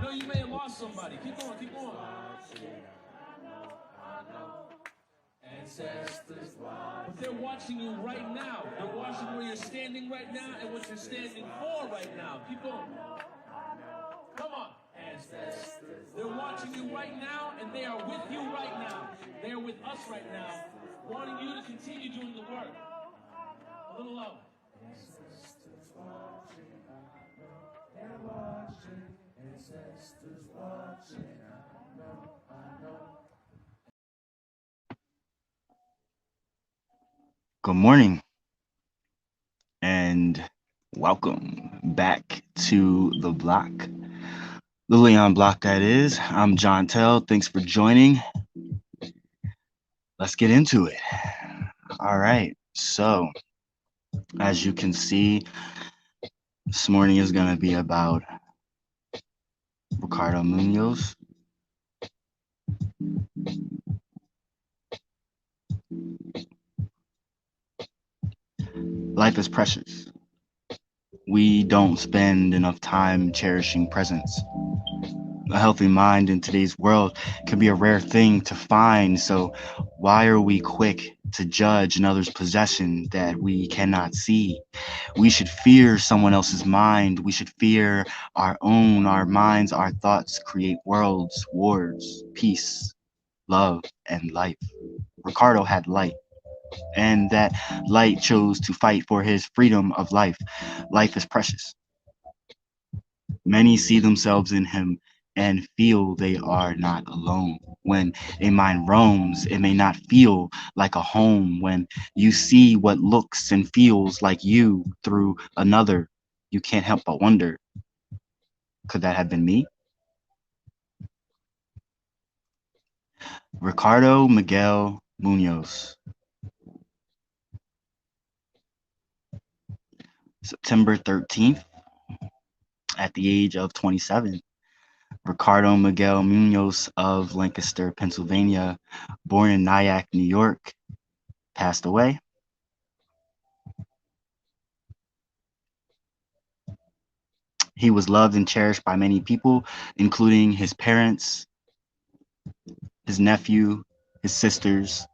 know you may have lost somebody. Keep going, keep going. Ancestors watch. But they're watching you right now. They're watching where you're standing right now and what you're standing for right now. Keep going. Come on. Ancestors. They're watching you right now and they are with you right now. They are with us right now, wanting you to continue doing the work. A little love. Ancestors watching. They're watching. Ancestors watching. I know. Good morning and welcome back to the block, the Leon block that is. I'm John Tell. Thanks for joining. Let's get into it. All right. So, as you can see, this morning is going to be about Ricardo Munoz. Life is precious. We don't spend enough time cherishing presence. A healthy mind in today's world can be a rare thing to find. So why are we quick to judge another's possession that we cannot see? We should fear someone else's mind. We should fear our own. Our minds, our thoughts create worlds, wars, peace, love, and life. Ricardo had light, and that light chose to fight for his freedom of life. Life is precious. Many see themselves in him and feel they are not alone. When a mind roams, it may not feel like a home. When you see what looks and feels like you through another, you can't help but wonder, could that have been me? Ricardo Miguel Munoz, September 13th, at the age of 27. Ricardo Miguel Munoz of Lancaster, Pennsylvania, born in Nyack, New York, passed away. He was loved and cherished by many people, including his parents, his nephew, his sisters,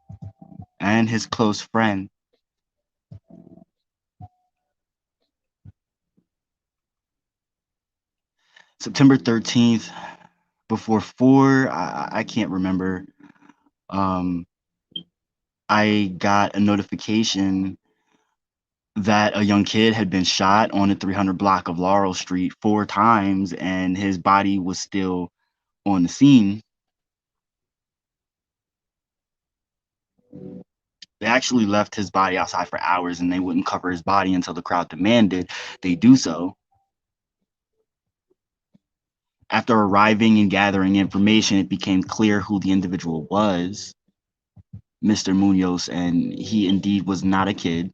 and his close friend. September 13th, before 4, I can't remember. Um, I got a notification that a young kid had been shot on the 300 block of Laurel Street 4 times, and his body was still on the scene. They actually left his body outside for hours, and they wouldn't cover his body until the crowd demanded they do so. After arriving and gathering information, it became clear who the individual was, Mr. Munoz, and he indeed was not a kid,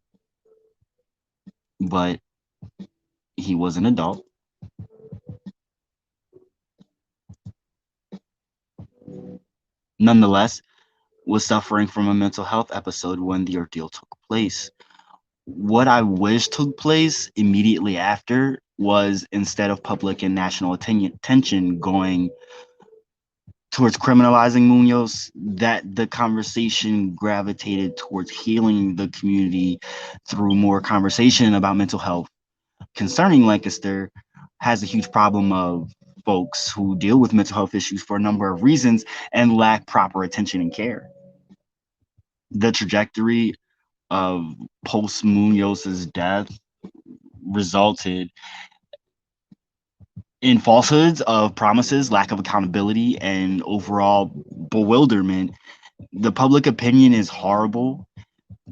but he was an adult. Nonetheless, was suffering from a mental health episode when the ordeal took place. What I wish took place immediately after was, instead of public and national attention going towards criminalizing Munoz, that the conversation gravitated towards healing the community through more conversation about mental health. Concerning Lancaster has a huge problem of folks who deal with mental health issues for a number of reasons and lack proper attention and care. The trajectory of post Munoz's death resulted in falsehoods of promises, lack of accountability, and overall bewilderment. The public opinion is horrible,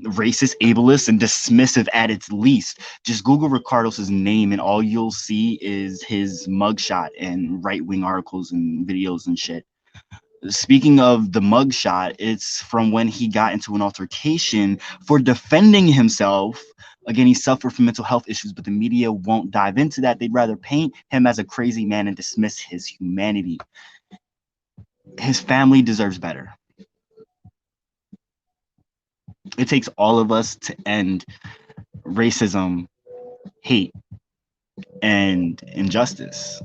racist, ableist, and dismissive at its least. Just Google Ricardo's name, and all you'll see is his mugshot and right-wing articles and videos and shit. Speaking of the mugshot, it's from when he got into an altercation for defending himself. Again, he suffered from mental health issues, but the media won't dive into that. They'd rather paint him as a crazy man and dismiss his humanity. His family deserves better. It takes all of us to end racism, hate, and injustice.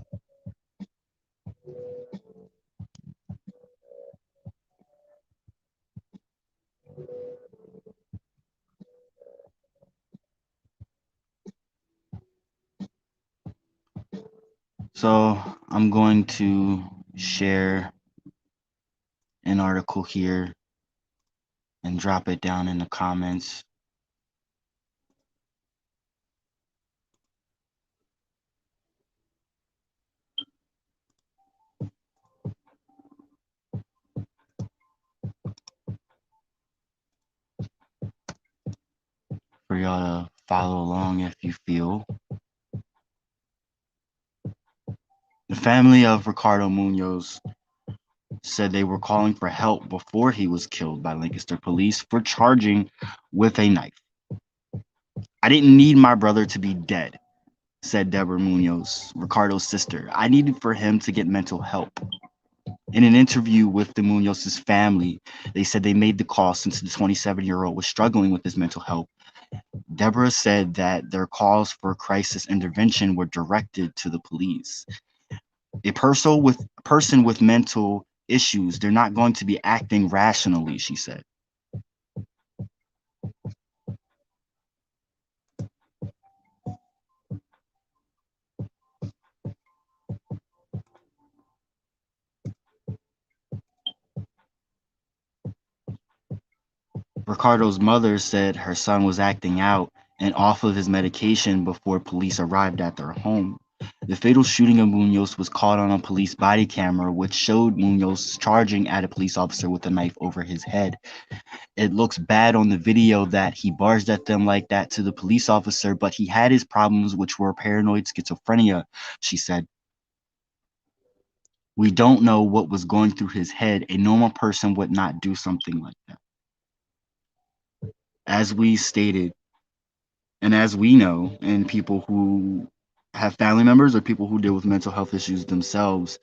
So I'm going to share an article here and drop it down in the comments. For y'all to follow along if you feel. The family of Ricardo Munoz said they were calling for help before he was killed by Lancaster police for charging with a knife. I didn't need my brother to be dead, said Deborah Munoz, Ricardo's sister. I needed for him to get mental help. In an interview with the Munoz's family, they said they made the call since the 27-year-old was struggling with his mental health. Deborah said that their calls for crisis intervention were directed to the police. A person with mental issues, they're not going to be acting rationally, she said. Ricardo's mother said her son was acting out and off of his medication before police arrived at their home. The fatal shooting of Munoz was caught on a police body camera, which showed Munoz charging at a police officer with a knife over his head. It looks bad on the video that he barged at them like that to the police officer, but he had his problems, which were paranoid schizophrenia, she said. We don't know what was going through his head. A normal person would not do something like that. As we stated, and as we know, and people who have family members or people who deal with mental health issues themselves,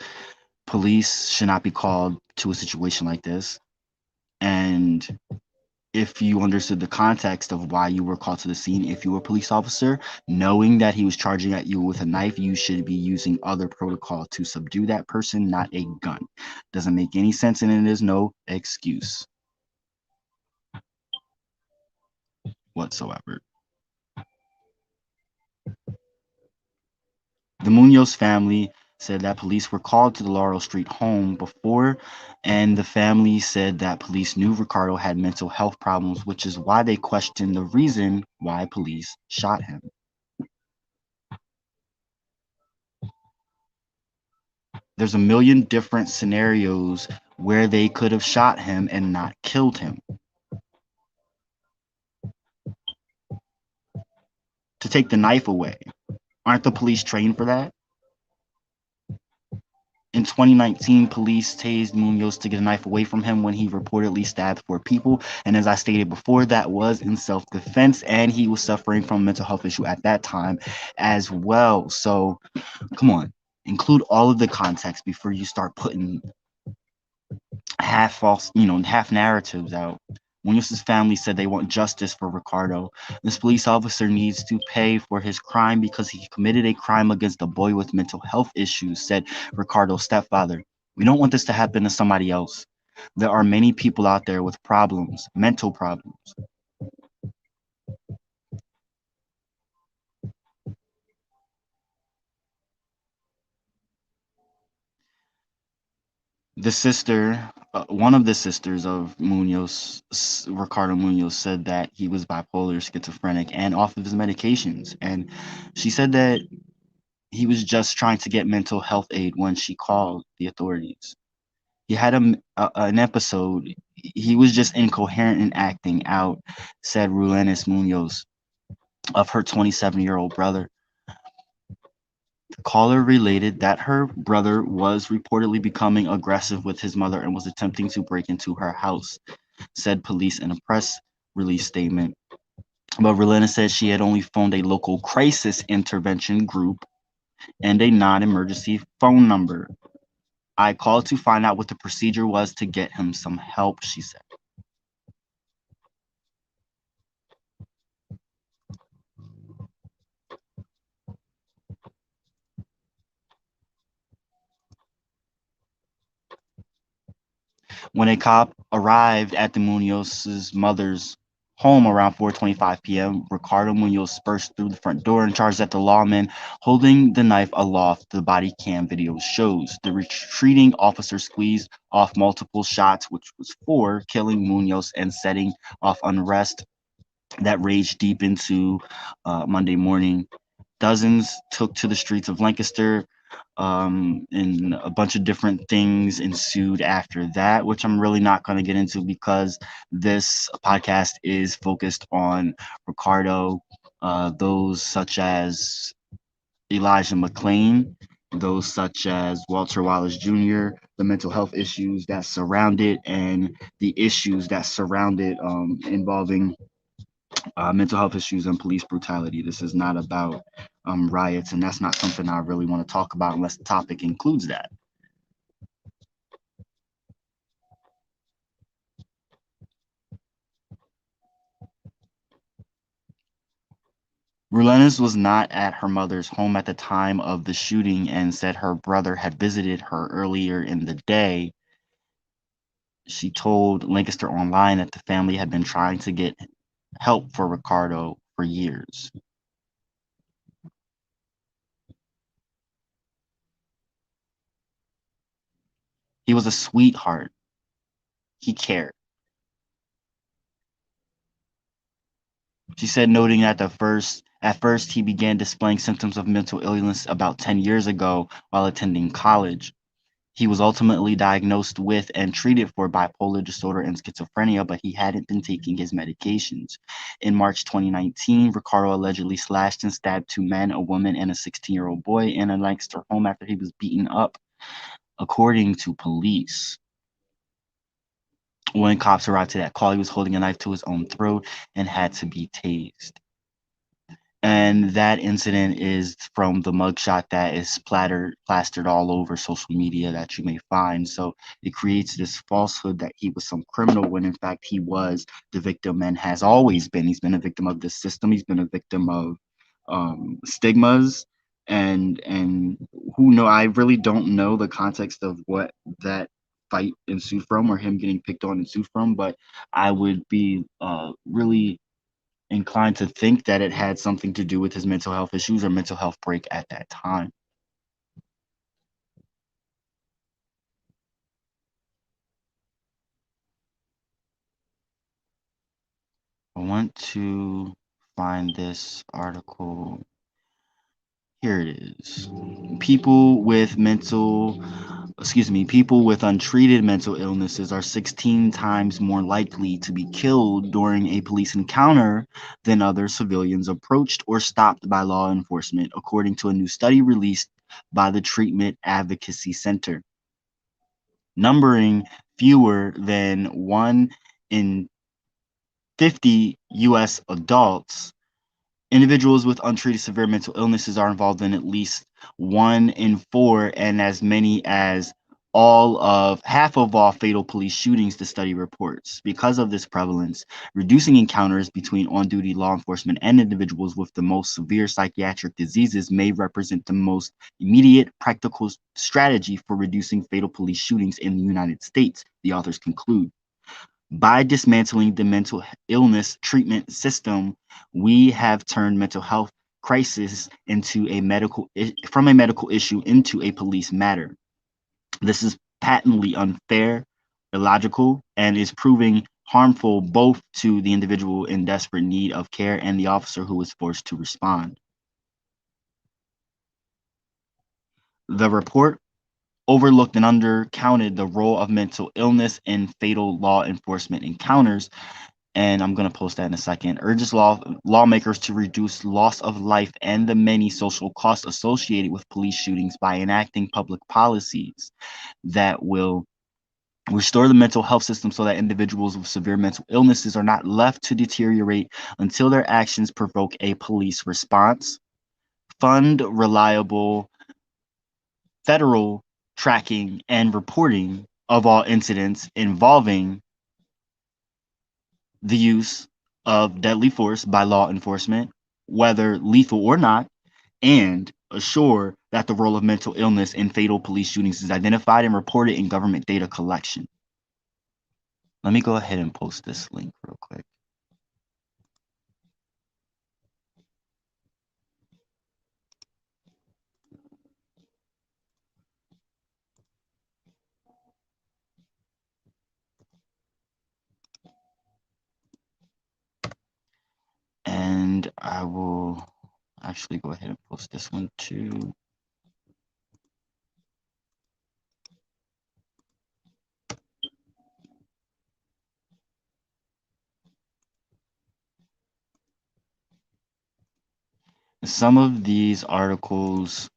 police should not be called to a situation like this. And if you understood the context of why you were called to the scene, if you were a police officer, knowing that he was charging at you with a knife, you should be using other protocol to subdue that person, not a gun. Doesn't make any sense, and it is no excuse whatsoever. The Munoz family said that police were called to the Laurel Street home before, and the family said that police knew Ricardo had mental health problems, which is why they questioned the reason why police shot him. There's a million different scenarios where they could have shot him and not killed him. To take the knife away. Aren't the police trained for that? In 2019, police tased Munoz to get a knife away from him when he reportedly stabbed 4 people. And as I stated before, that was in self-defense, and he was suffering from a mental health issue at that time as well. So, come on, include all of the context before you start putting half false, half narratives out. Munoz's family said they want justice for Ricardo. This police officer needs to pay for his crime because he committed a crime against a boy with mental health issues, said Ricardo's stepfather. We don't want this to happen to somebody else. There are many people out there with problems, mental problems. One of the sisters of Munoz, Ricardo Munoz, said that he was bipolar, schizophrenic, and off of his medications. And she said that he was just trying to get mental health aid when she called the authorities. He had an episode. He was just incoherent and acting out, said Rulenis Munoz of her 27-year-old brother. The caller related that her brother was reportedly becoming aggressive with his mother and was attempting to break into her house, said police in a press release statement. But Relena said she had only phoned a local crisis intervention group and a non-emergency phone number. I called to find out what the procedure was to get him some help, she said. When a cop arrived at the Munoz's mother's home around 4:25 p.m., Ricardo Munoz burst through the front door and charged at the lawman, holding the knife aloft. The body cam video shows the retreating officer squeezed off multiple shots, which was four, killing Munoz and setting off unrest that raged deep into Monday morning. Dozens took to the streets of Lancaster, and a bunch of different things ensued after that, which I'm really not going to get into because this podcast is focused on Ricardo, those such as Elijah McClain, those such as Walter Wallace Jr., the mental health issues that surround it, and the issues that surround it involving mental health issues and police brutality. This is not about riots, and that's not something I really want to talk about unless the topic includes that. Rulenis was not at her mother's home at the time of the shooting and said her brother had visited her earlier in the day. She told Lancaster Online that the family had been trying to get help for Ricardo for years. He was a sweetheart. He cared. She said, noting that at first he began displaying symptoms of mental illness about 10 years ago while attending college. He was ultimately diagnosed with and treated for bipolar disorder and schizophrenia, but he hadn't been taking his medications. In March 2019, Ricardo allegedly slashed and stabbed two men, a woman, and a 16-year-old boy in a Lancaster home after he was beaten up, according to police. When cops arrived to that call, he was holding a knife to his own throat and had to be tased. And that incident is from the mugshot that is plastered all over social media that you may find. So it creates this falsehood that he was some criminal when in fact he was the victim and has always been. He's been a victim of the system. He's been a victim of stigmas and who know. I really don't know the context of what that fight ensued from or him getting picked on ensued from, but I would be really inclined to think that it had something to do with his mental health issues or mental health break at that time. I want to find this article. Here it is. People with untreated mental illnesses are 16 times more likely to be killed during a police encounter than other civilians approached or stopped by law enforcement, according to a new study released by the Treatment Advocacy Center. Numbering fewer than 1 in 50 US adults, individuals with untreated severe mental illnesses are involved in at least 1 in 4 and as many as half of all fatal police shootings, the study reports. Because of this prevalence, reducing encounters between on-duty law enforcement and individuals with the most severe psychiatric diseases may represent the most immediate practical strategy for reducing fatal police shootings in the United States, the authors conclude. By dismantling the mental illness treatment system, we have turned mental health crisis from a medical issue into a police matter. This is patently unfair, illogical, and is proving harmful both to the individual in desperate need of care and the officer who is forced to respond. The report overlooked and undercounted the role of mental illness in fatal law enforcement encounters, and I'm going to post that in a second, urges lawmakers to reduce loss of life and the many social costs associated with police shootings by enacting public policies that will restore the mental health system so that individuals with severe mental illnesses are not left to deteriorate until their actions provoke a police response. Fund reliable federal tracking and reporting of all incidents involving the use of deadly force by law enforcement, whether lethal or not, and assure that the role of mental illness in fatal police shootings is identified and reported in government data collection. Let me go ahead and post this link real quick. I will actually go ahead and post this one too. Some of these articles,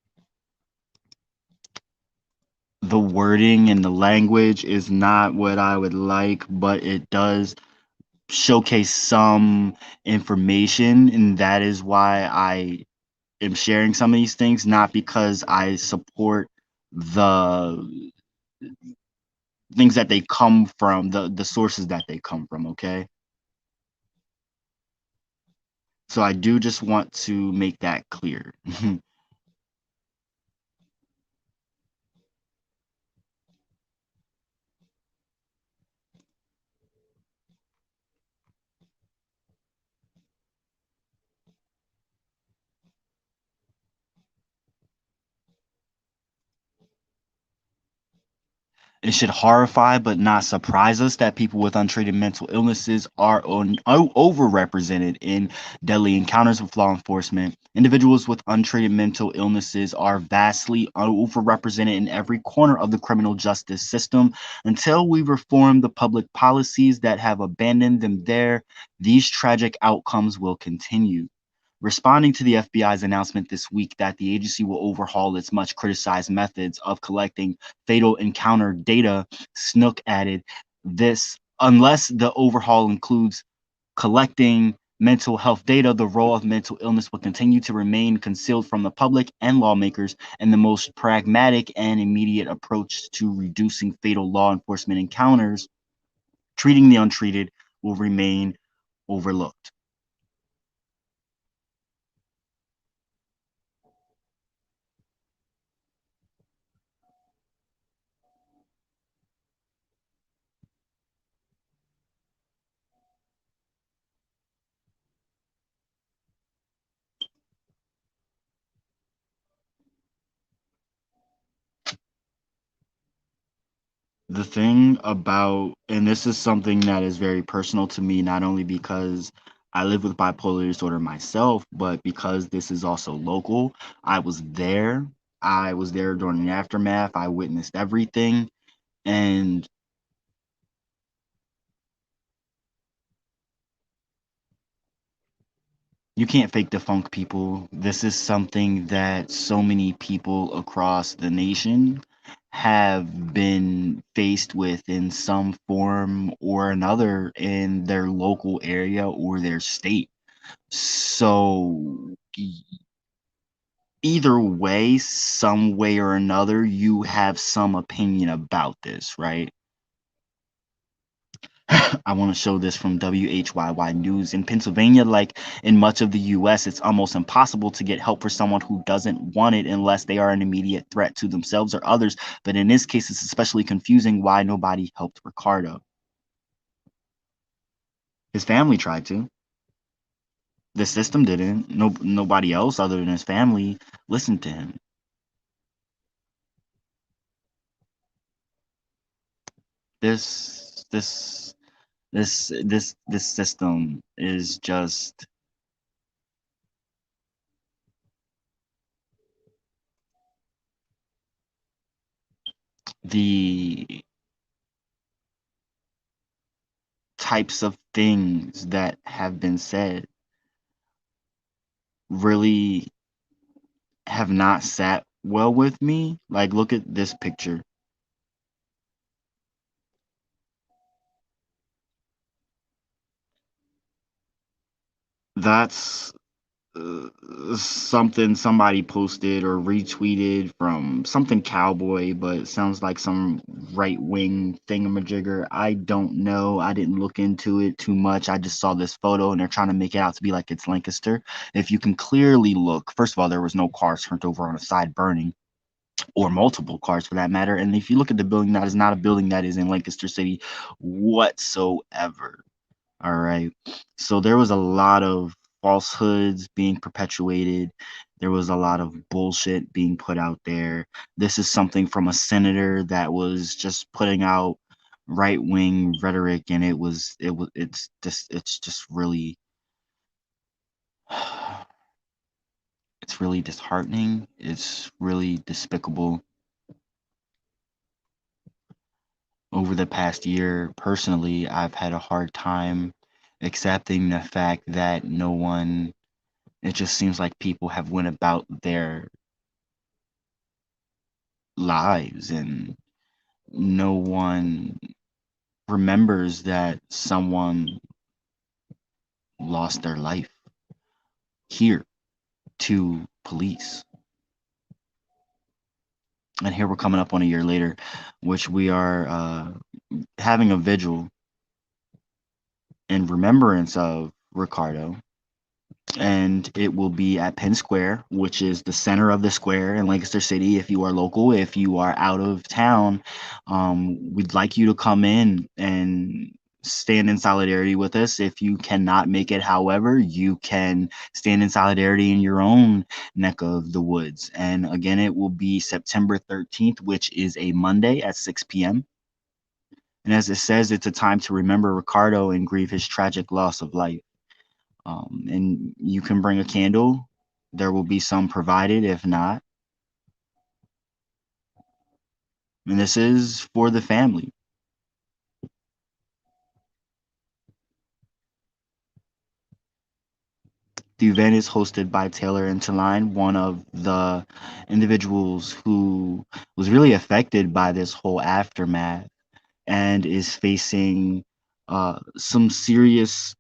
the wording and the language is not what I would like, but it does showcase some information, and that is why I am sharing some of these things, not because I support the things that they come from, the sources that they come from, okay? So I do just want to make that clear. It should horrify but not surprise us that people with untreated mental illnesses are overrepresented in deadly encounters with law enforcement. Individuals with untreated mental illnesses are vastly overrepresented in every corner of the criminal justice system. Until we reform the public policies that have abandoned them there, these tragic outcomes will continue. Responding to the FBI's announcement this week that the agency will overhaul its much criticized methods of collecting fatal encounter data, Snook added this: unless the overhaul includes collecting mental health data, the role of mental illness will continue to remain concealed from the public and lawmakers, and the most pragmatic and immediate approach to reducing fatal law enforcement encounters, treating the untreated, will remain overlooked. The thing about, and this is something that is very personal to me, not only because I live with bipolar disorder myself, but because this is also local. I was there. I was there during the aftermath. I witnessed everything. And you can't fake the funk, people. This is something that so many people across the nation have been faced with in some form or another in their local area or their state. So either way, some way or another, you have some opinion about this, right? I want to show this from WHYY News. In Pennsylvania, like in much of the US, it's almost impossible to get help for someone who doesn't want it unless they are an immediate threat to themselves or others. But in this case, it's especially confusing why nobody helped Ricardo. His family tried to. The system didn't. No, nobody else other than his family listened to him. This, this, this system is just the types of things that have been said really have not sat well with me. Like, look at this picture. That's something somebody posted or retweeted from something cowboy, but it sounds like some right wing thingamajigger. I don't know. I didn't look into it too much. I just saw this photo and they're trying to make it out to be like it's Lancaster. If you can clearly look, first of all, there was no cars turned over on the side burning, or multiple cars for that matter. And if you look at the building, that is not a building that is in Lancaster City whatsoever. All right. So there was a lot of falsehoods being perpetuated. There was a lot of bullshit being put out there. This is something from a senator that was just putting out right wing rhetoric, and it's just really It's really disheartening. It's really despicable. Over the past year, personally, I've had a hard time accepting the fact that no one, it just seems like people have went about their lives and no one remembers that someone lost their life here to police. And here we're coming up on a year later, which we are having a vigil in remembrance of Ricardo, and it will be at Penn Square, which is the center of the square in Lancaster City. If you are local, if you are out of town, we'd like you to come in and stand in solidarity with us. If you cannot make it, however, you can stand in solidarity in your own neck of the woods. And again, it will be September 13th, which is a Monday at 6 p.m. And as it says, it's a time to remember Ricardo and grieve his tragic loss of life. And you can bring a candle. There will be some provided, if not. And this is for the family. The event is hosted by Taylor Interline, one of the individuals who was really affected by this whole aftermath and is facing some serious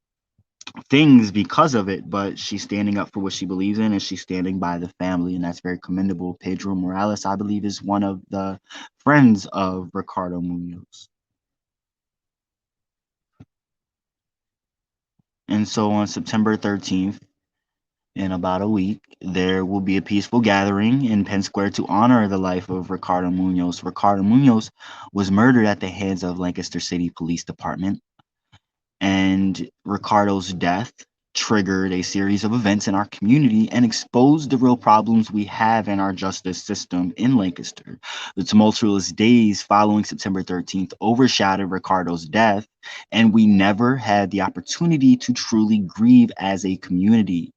things because of it, but she's standing up for what she believes in and she's standing by the family, and that's very commendable. Pedro Morales, I believe, is one of the friends of Ricardo Munoz. And so on September 13th, in about a week, there will be a peaceful gathering in Penn Square to honor the life of Ricardo Munoz. Ricardo Munoz was murdered at the hands of Lancaster City Police Department, and Ricardo's death triggered a series of events in our community and exposed the real problems we have in our justice system in Lancaster. The tumultuous days following September 13th overshadowed Ricardo's death, and we never had the opportunity to truly grieve as a community.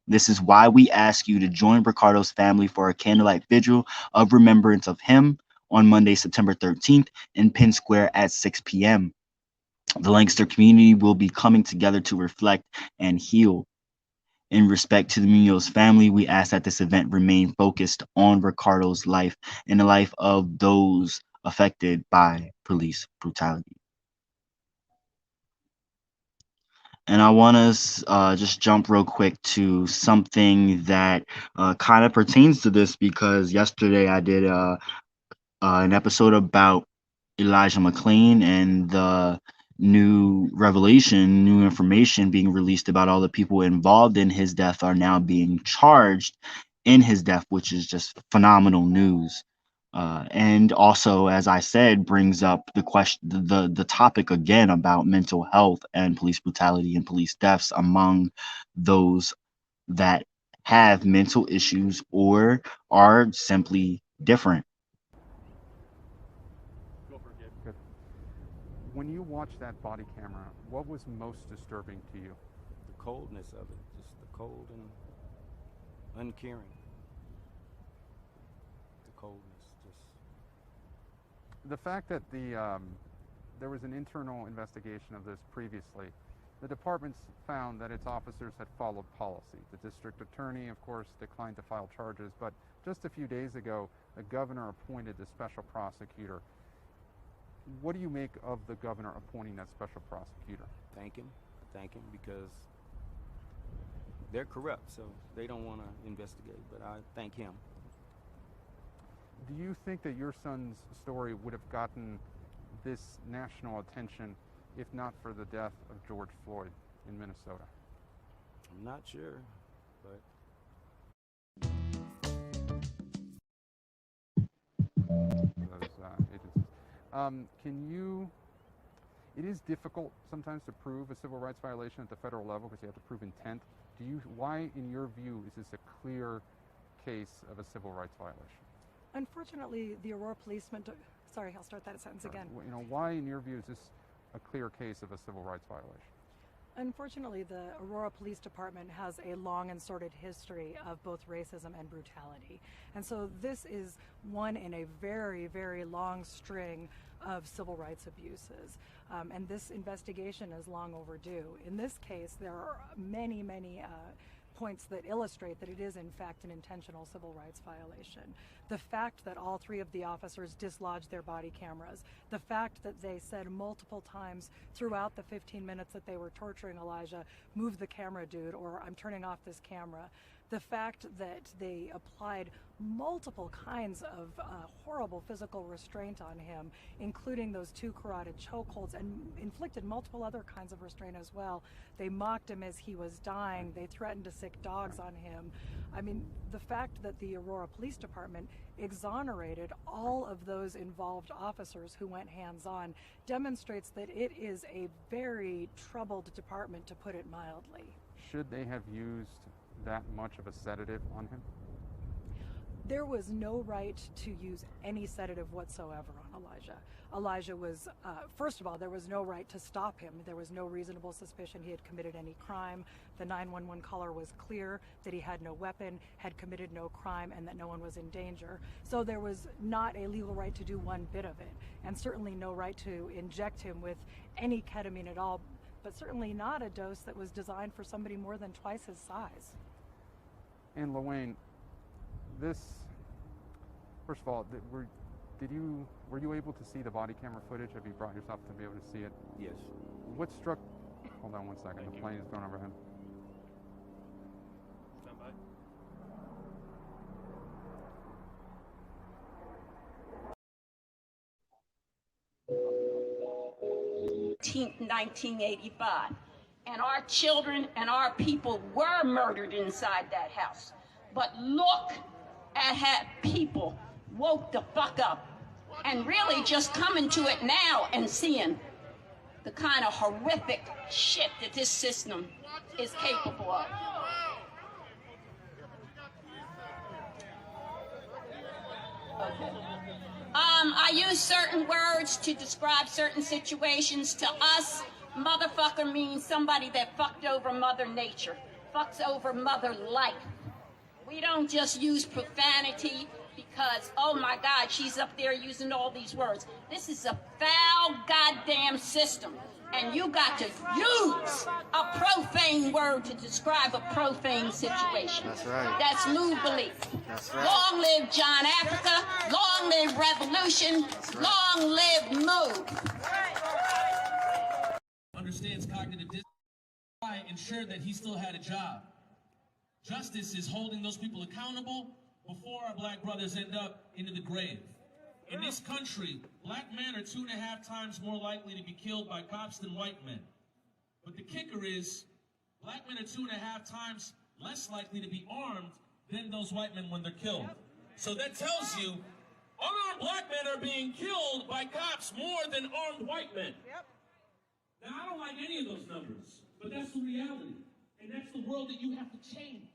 This is why we ask you to join Ricardo's family for a candlelight vigil of remembrance of him on Monday, September 13th in Penn Square at 6 p.m. The Lancaster community will be coming together to reflect and heal. In respect to the Munoz family, we ask that this event remain focused on Ricardo's life and the life of those affected by police brutality. And I want to just jump real quick to something that kind of pertains to this, because yesterday I did an episode about Elijah McClain and the new information being released about all the people involved in his death are now being charged in his death, which is just phenomenal news. And also, as I said, brings up the question, the topic again about mental health and police brutality and police deaths among those that have mental issues or are simply different. Good. When you watched that body camera, what was most disturbing to you? The coldness of it, just the cold and uncaring. The coldness, just The fact that there was an internal investigation of this previously, the department found that its officers had followed policy. The district attorney, of course, declined to file charges, but just a few days ago, the governor appointed the special prosecutor. What do you make of the governor appointing that special prosecutor? thank him. I thank him because they're corrupt, so they don't want to investigate. But I thank him. Do you think that your son's story would have gotten this national attention if not for the death of George Floyd in Minnesota? I'm not sure, but Those agencies. It is difficult sometimes to prove a civil rights violation at the federal level because you have to prove intent. Why, in your view, is this a clear case of a civil rights violation? Unfortunately, the Aurora policeman sorry, I'll start that sentence again. Why, in your view, is this a clear case of a civil rights violation? Unfortunately, the Aurora Police Department has a long and sordid history of both racism and brutality. And so this is one in a very, very long string of civil rights abuses. And this investigation is long overdue. In this case, there are many, many points that illustrate that it is in fact an intentional civil rights violation. The fact that all three of the officers dislodged their body cameras, the fact that they said multiple times throughout the 15 minutes that they were torturing Elijah, move the camera, dude, or I'm turning off this camera. The fact that they applied multiple kinds of horrible physical restraint on him, including those 2 carotid chokeholds, and inflicted multiple other kinds of restraint as well. They mocked him as he was dying. They threatened to sick dogs on him. I mean, the fact that the Aurora Police Department exonerated all of those involved officers who went hands-on demonstrates that it is a very troubled department, to put it mildly. Should they have used that much of a sedative on him? There was no right to use any sedative whatsoever on Elijah. Elijah was, first of all, there was no right to stop him. There was no reasonable suspicion he had committed any crime. The 911 caller was clear that he had no weapon, had committed no crime, and that no one was in danger. So there was not a legal right to do one bit of it, and certainly no right to inject him with any ketamine at all, but certainly not a dose that was designed for somebody more than twice his size. And LaWayne, this, first of all, were you able to see the body camera footage? Have you brought yourself to be able to see it? Yes. What struck, hold on one second, the plane is going overhead. Stand by. 1985. And our children and our people were murdered inside that house. But look at how people woke the fuck up and really just coming to it now and seeing the kind of horrific shit that this system is capable of. Okay. I use certain words to describe certain situations. To us, motherfucker means somebody that fucked over Mother Nature, fucks over Mother Life. We don't just use profanity because, oh my God, she's up there using all these words. This is a foul goddamn system. And you got to use a profane word to describe a profane situation. That's right. That's mood belief. That's right. Long live John Africa. Long live revolution. Long live mood. Understands cognitive dissonance. I ensured that he still had a job. Justice is holding those people accountable before our black brothers end up into the grave. In this country, black men are 2.5 times more likely to be killed by cops than white men. But the kicker is, black men are 2.5 times less likely to be armed than those white men when they're killed. So that tells you, unarmed black men are being killed by cops more than armed white men. Now, I don't like any of those numbers, but that's the reality. And that's the world that you have to change.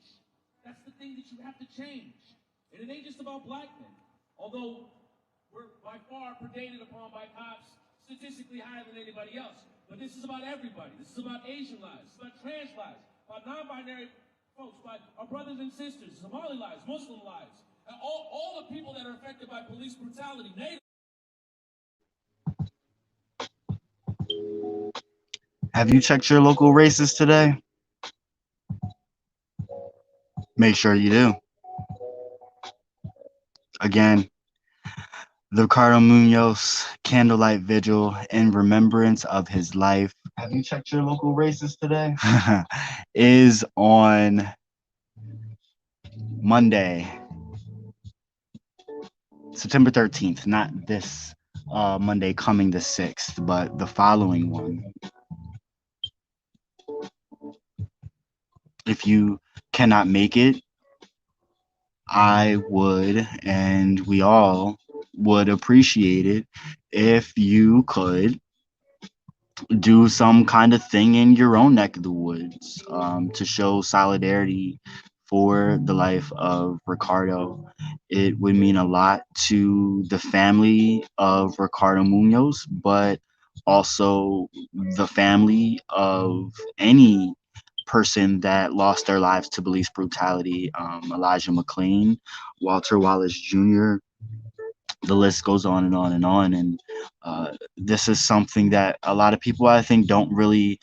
That's the thing that you have to change. And it ain't just about black men. Although we're by far predated upon by cops, statistically higher than anybody else. But this is about everybody. This is about Asian lives. It's about trans lives. About non-binary folks. By our brothers and sisters. Somali lives. Muslim lives. And all the people that are affected by police brutality. Native. Have you checked your local races today? Make sure you do. Again, the Ricardo Munoz candlelight vigil in remembrance of his life. Have you checked your local races today? Is on Monday, September 13th, not this Monday coming the 6th, but the following one. If you cannot make it, I would, and we all would appreciate it if you could do some kind of thing in your own neck of the woods to show solidarity for the life of Ricardo. It would mean a lot to the family of Ricardo Munoz, but also the family of any person that lost their lives to police brutality. Elijah McClain, Walter Wallace Jr., the list goes on and on and on. And this is something that a lot of people, I think, don't really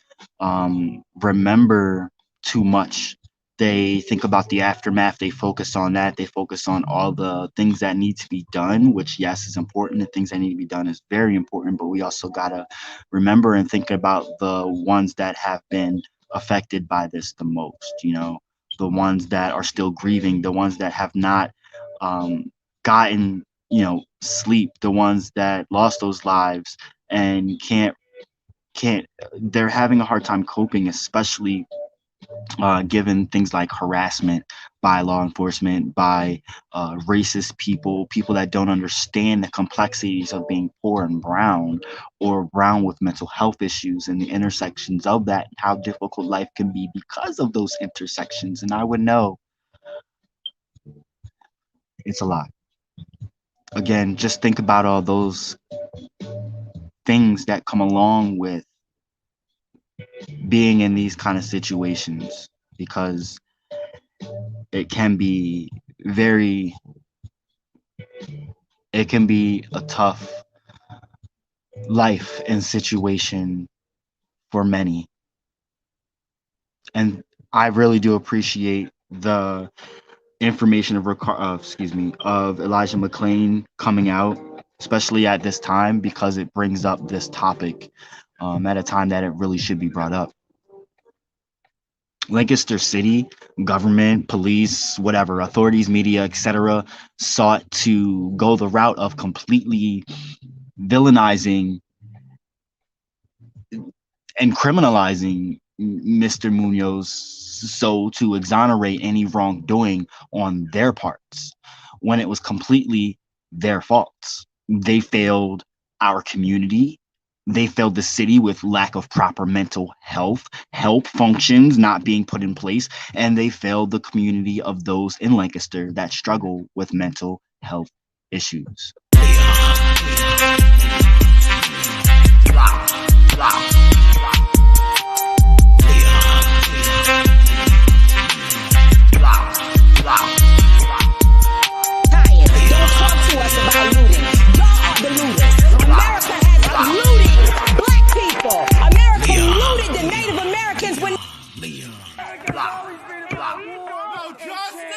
remember too much. They think about the aftermath, they focus on that, they focus on all the things that need to be done, which, yes, is important. The things that need to be done is very important, but we also got to remember and think about the ones that have been affected by this the most, the ones that are still grieving, the ones that have not gotten sleep, the ones that lost those lives and can't they're having a hard time coping, especially given things like harassment by law enforcement, by racist people that don't understand the complexities of being poor and brown, or brown with mental health issues, and the intersections of that, and how difficult life can be because of those intersections. And I would know it's a lot. Again, just think about all those things that come along with being in these kind of situations, because it can be a tough life and situation for many. And I really do appreciate the information of Elijah McClain coming out, especially at this time, because it brings up this topic at a time that it really should be brought up. Lancaster City government, police, whatever, authorities, media, etc., sought to go the route of completely villainizing and criminalizing Mr. Munoz, so to exonerate any wrongdoing on their parts, when it was completely their faults. They failed our community. They failed the city with lack of proper mental health help functions not being put in place, and they failed the community of those in Lancaster that struggle with mental health issues. No justice!